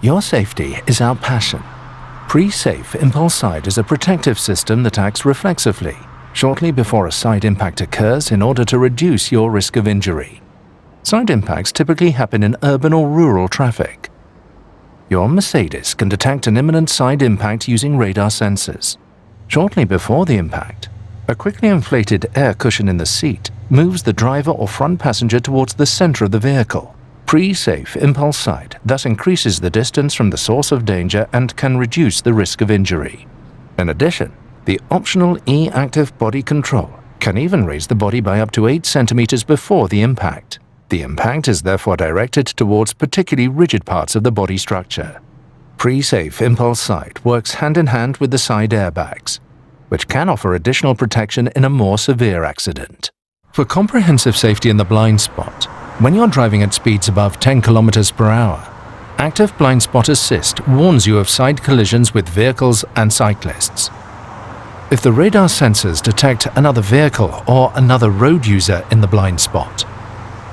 Your safety is our passion. Pre-safe impulse side is a protective system that acts reflexively, shortly before a side impact occurs in order to reduce your risk of injury. Side impacts typically happen in urban or rural traffic. Your Mercedes can detect an imminent side impact using radar sensors. Shortly before the impact, a quickly inflated air cushion in the seat moves the driver or front passenger towards the center of the vehicle. Pre-safe impulse side thus increases the distance from the source of danger and can reduce the risk of injury. In addition, the optional E-active body control can even raise the body by up to 8 centimeters before the impact. The impact is therefore directed towards particularly rigid parts of the body structure. Pre-safe impulse side works hand in hand with the side airbags, which can offer additional protection in a more severe accident. For comprehensive safety in the blind spot, when you're driving at speeds above 10 km per hour, Active Blind Spot Assist warns you of side collisions with vehicles and cyclists. If the radar sensors detect another vehicle or another road user in the blind spot,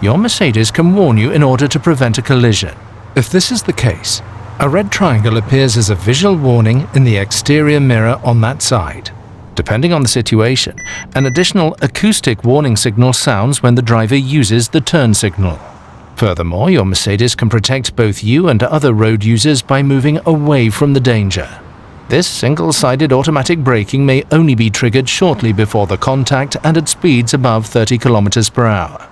your Mercedes can warn you in order to prevent a collision. If this is the case, a red triangle appears as a visual warning in the exterior mirror on that side. Depending on the situation, an additional acoustic warning signal sounds when the driver uses the turn signal. Furthermore, your Mercedes can protect both you and other road users by moving away from the danger. This single-sided automatic braking may only be triggered shortly before the contact and at speeds above 30 km per hour.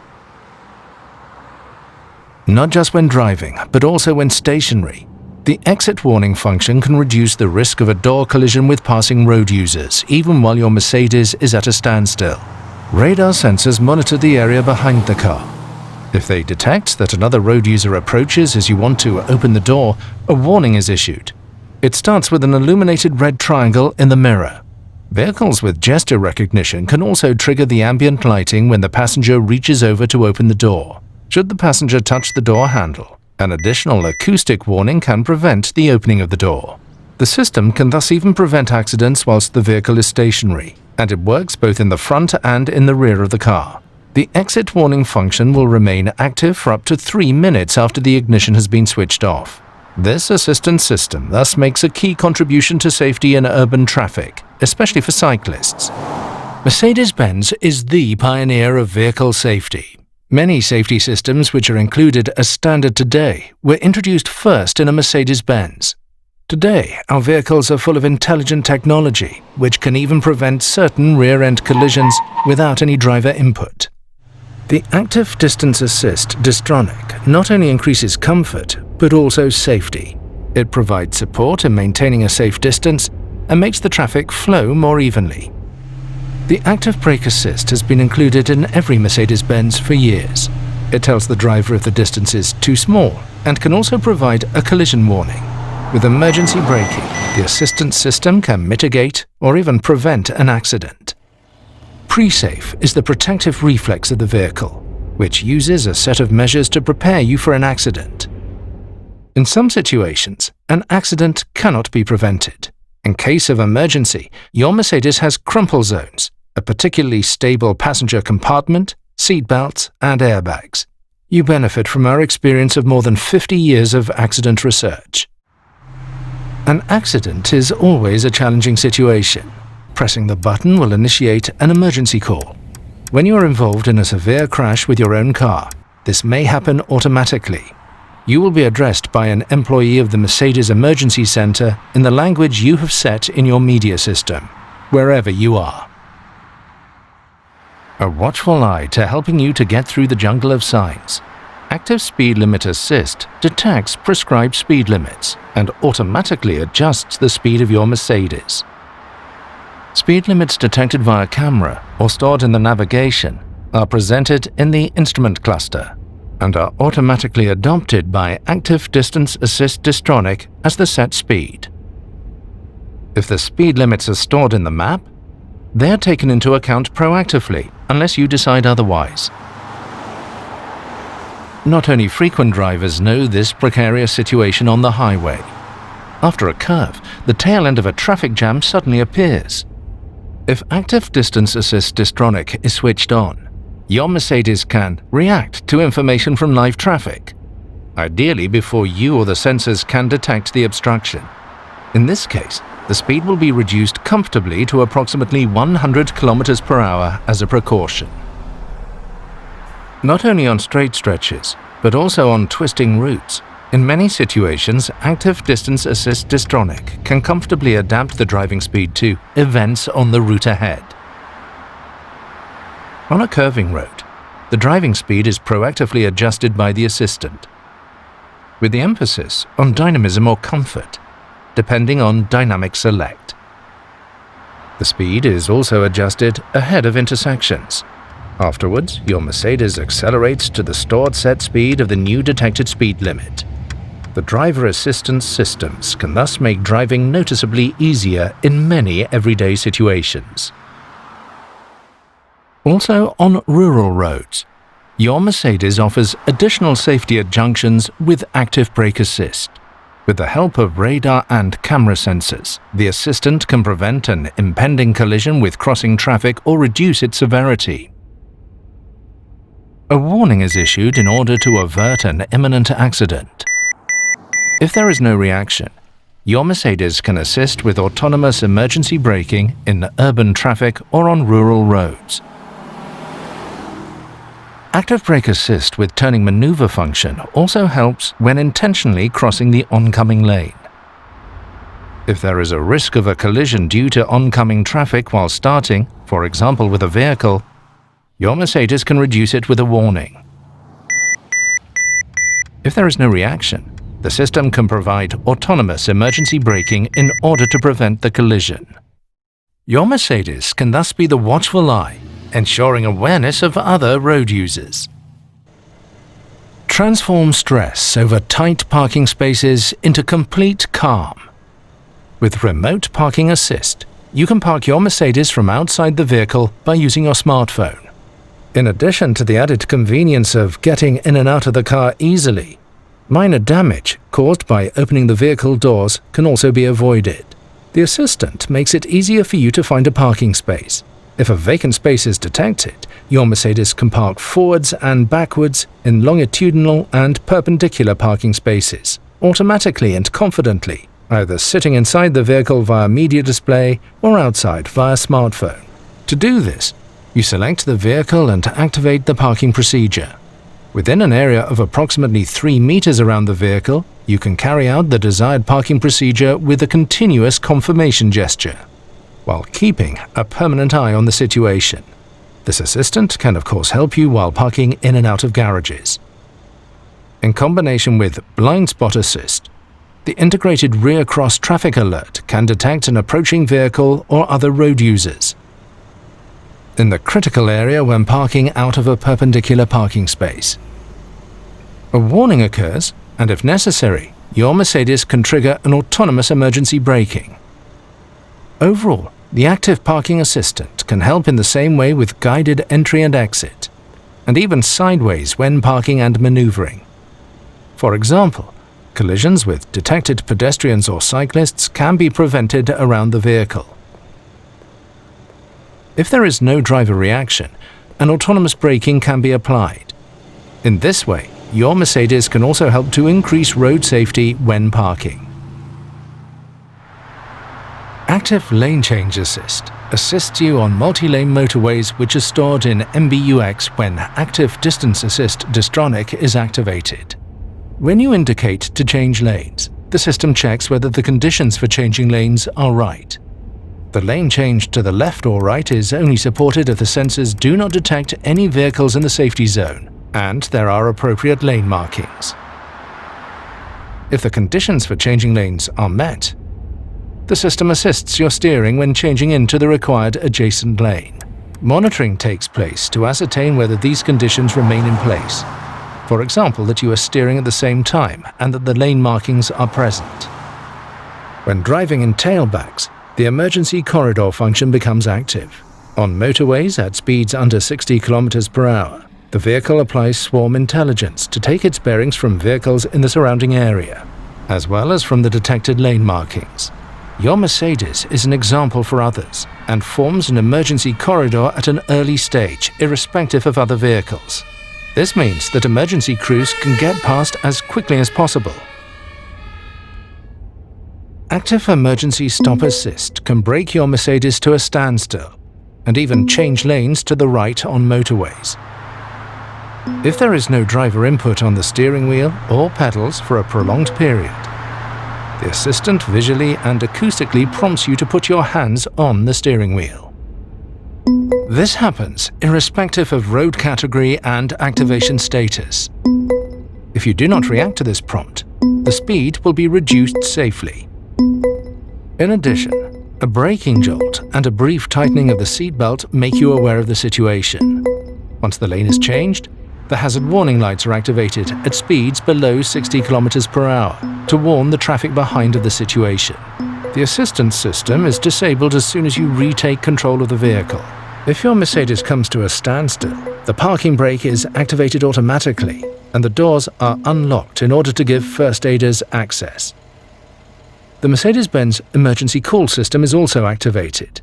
Not just when driving, but also when stationary, the exit warning function can reduce the risk of a door collision with passing road users, even while your Mercedes is at a standstill. Radar sensors monitor the area behind the car. If they detect that another road user approaches as you want to open the door, a warning is issued. It starts with an illuminated red triangle in the mirror. Vehicles with gesture recognition can also trigger the ambient lighting when the passenger reaches over to open the door. Should the passenger touch the door handle, an additional acoustic warning can prevent the opening of the door. The system can thus even prevent accidents whilst the vehicle is stationary, and it works both in the front and in the rear of the car. The exit warning function will remain active for up to 3 minutes after the ignition has been switched off. This assistance system thus makes a key contribution to safety in urban traffic, especially for cyclists. Mercedes Benz is the pioneer of vehicle safety. Many safety systems which are included as standard today were introduced first in a Mercedes Benz. Today, our vehicles are full of intelligent technology, which can even prevent certain rear-end collisions without any driver input. The Active Distance Assist DISTRONIC not only increases comfort, but also safety. It provides support in maintaining a safe distance and makes the traffic flow more evenly. The Active Brake Assist has been included in every Mercedes-Benz for years. It tells the driver if the distance is too small and can also provide a collision warning. With emergency braking, the assistance system can mitigate or even prevent an accident. Pre-safe is the protective reflex of the vehicle, which uses a set of measures to prepare you for an accident. In some situations, an accident cannot be prevented. In case of emergency, your Mercedes has crumple zones, a particularly stable passenger compartment, seat belts, and airbags. You benefit from our experience of more than 50 years of accident research. An accident is always a challenging situation. Pressing the button will initiate an emergency call. When you are involved in a severe crash with your own car, this may happen automatically. You will be addressed by an employee of the Mercedes Emergency Center in the language you have set in your media system, wherever you are. A watchful eye to helping you to get through the jungle of signs. Active Speed Limit Assist detects prescribed speed limits and automatically adjusts the speed of your Mercedes. Speed limits detected via camera or stored in the navigation are presented in the instrument cluster and are automatically adopted by Active Distance Assist DISTRONIC as the set speed. If the speed limits are stored in the map, they are taken into account proactively unless you decide otherwise. Not only frequent drivers know this precarious situation on the highway. After a curve, the tail end of a traffic jam suddenly appears. If Active Distance Assist DISTRONIC is switched on, your Mercedes can react to information from live traffic. ideally before you or the sensors can detect the obstruction. In this case, the speed will be reduced comfortably to approximately 100 km per hour as a precaution. Not only on straight stretches, but also on twisting routes, in many situations, active distance assist DISTRONIC can comfortably adapt the driving speed to events on the route ahead. On a curving road, the driving speed is proactively adjusted by the assistant, with the emphasis on dynamism or comfort, depending on dynamic select. The speed is also adjusted ahead of intersections. Afterwards, your Mercedes accelerates to the stored set speed of the new detected speed limit. The driver assistance systems can thus make driving noticeably easier in many everyday situations. Also on rural roads, your Mercedes offers additional safety adjunctions with active brake assist. With the help of radar and camera sensors, the assistant can prevent an impending collision with crossing traffic or reduce its severity. A warning is issued in order to avert an imminent accident. If there is no reaction, your Mercedes can assist with autonomous emergency braking in urban traffic or on rural roads. Active brake assist with turning maneuver function also helps when intentionally crossing the oncoming lane. If there is a risk of a collision due to oncoming traffic while starting, for example with a vehicle, your Mercedes can reduce it with a warning. If there is no reaction, the system can provide autonomous emergency braking in order to prevent the collision. Your Mercedes can thus be the watchful eye, ensuring awareness of other road users. Transform stress over tight parking spaces into complete calm. With Remote Parking Assist, you can park your Mercedes from outside the vehicle by using your smartphone. In addition to the added convenience of getting in and out of the car easily, minor damage caused by opening the vehicle doors can also be avoided. The assistant makes it easier for you to find a parking space. If a vacant space is detected, your Mercedes can park forwards and backwards in longitudinal and perpendicular parking spaces, automatically and confidently, either sitting inside the vehicle via media display or outside via smartphone. To do this, you select the vehicle and activate the parking procedure. Within an area of approximately 3 meters around the vehicle, you can carry out the desired parking procedure with a continuous confirmation gesture, while keeping a permanent eye on the situation. This assistant can of course help you while parking in and out of garages. In combination with Blind Spot Assist, the integrated rear cross traffic alert can detect an approaching vehicle or other road users in the critical area when parking out of a perpendicular parking space. A warning occurs, and if necessary, your Mercedes can trigger an autonomous emergency braking. Overall, the active parking assistant can help in the same way with guided entry and exit, and even sideways when parking and maneuvering. For example, collisions with detected pedestrians or cyclists can be prevented around the vehicle. If there is no driver reaction, an autonomous braking can be applied. In this way, your Mercedes can also help to increase road safety when parking. Active Lane Change Assist assists you on multi-lane motorways which are stored in MBUX when Active Distance Assist DISTRONIC is activated. When you indicate to change lanes, the system checks whether the conditions for changing lanes are right. The lane change to the left or right is only supported if the sensors do not detect any vehicles in the safety zone and there are appropriate lane markings. If the conditions for changing lanes are met, the system assists your steering when changing into the required adjacent lane. Monitoring takes place to ascertain whether these conditions remain in place. For example, that you are steering at the same time and that the lane markings are present. When driving in tailbacks, the emergency corridor function becomes active. On motorways at speeds under 60 km per hour, the vehicle applies swarm intelligence to take its bearings from vehicles in the surrounding area, as well as from the detected lane markings. Your Mercedes is an example for others and forms an emergency corridor at an early stage, irrespective of other vehicles. This means that emergency crews can get past as quickly as possible. Active Emergency Stop Assist can brake your Mercedes to a standstill and even change lanes to the right on motorways. If there is no driver input on the steering wheel or pedals for a prolonged period, the assistant visually and acoustically prompts you to put your hands on the steering wheel. This happens irrespective of road category and activation status. If you do not react to this prompt, the speed will be reduced safely. In addition, a braking jolt and a brief tightening of the seatbelt make you aware of the situation. Once the lane is changed, the hazard warning lights are activated at speeds below 60 km per hour to warn the traffic behind of the situation. The assistance system is disabled as soon as you retake control of the vehicle. If your Mercedes comes to a standstill, the parking brake is activated automatically and the doors are unlocked in order to give first aiders access. The Mercedes Benz emergency call system is also activated.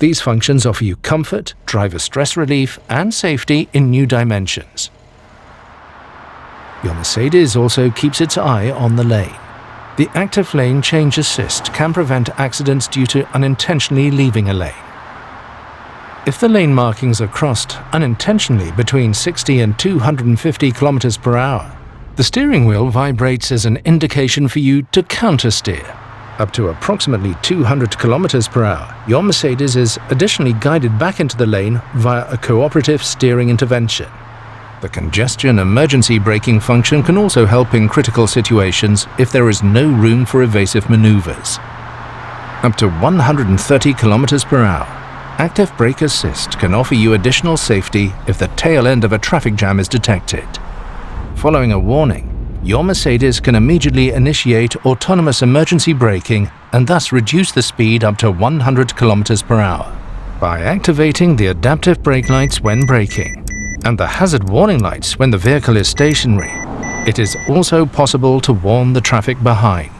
These functions offer you comfort, driver stress relief, and safety in new dimensions. Your Mercedes also keeps its eye on the lane. The active lane change assist can prevent accidents due to unintentionally leaving a lane. If the lane markings are crossed unintentionally between 60 and 250 km per hour, the steering wheel vibrates as an indication for you to countersteer. Up to approximately 200 km per hour, your Mercedes is additionally guided back into the lane via a cooperative steering intervention. The congestion emergency braking function can also help in critical situations if there is no room for evasive maneuvers. Up to 130 km per hour, Active Brake Assist can offer you additional safety if the tail end of a traffic jam is detected. Following a warning, your Mercedes can immediately initiate autonomous emergency braking and thus reduce the speed up to 100 km per hour. By activating the adaptive brake lights when braking and the hazard warning lights when the vehicle is stationary, it is also possible to warn the traffic behind.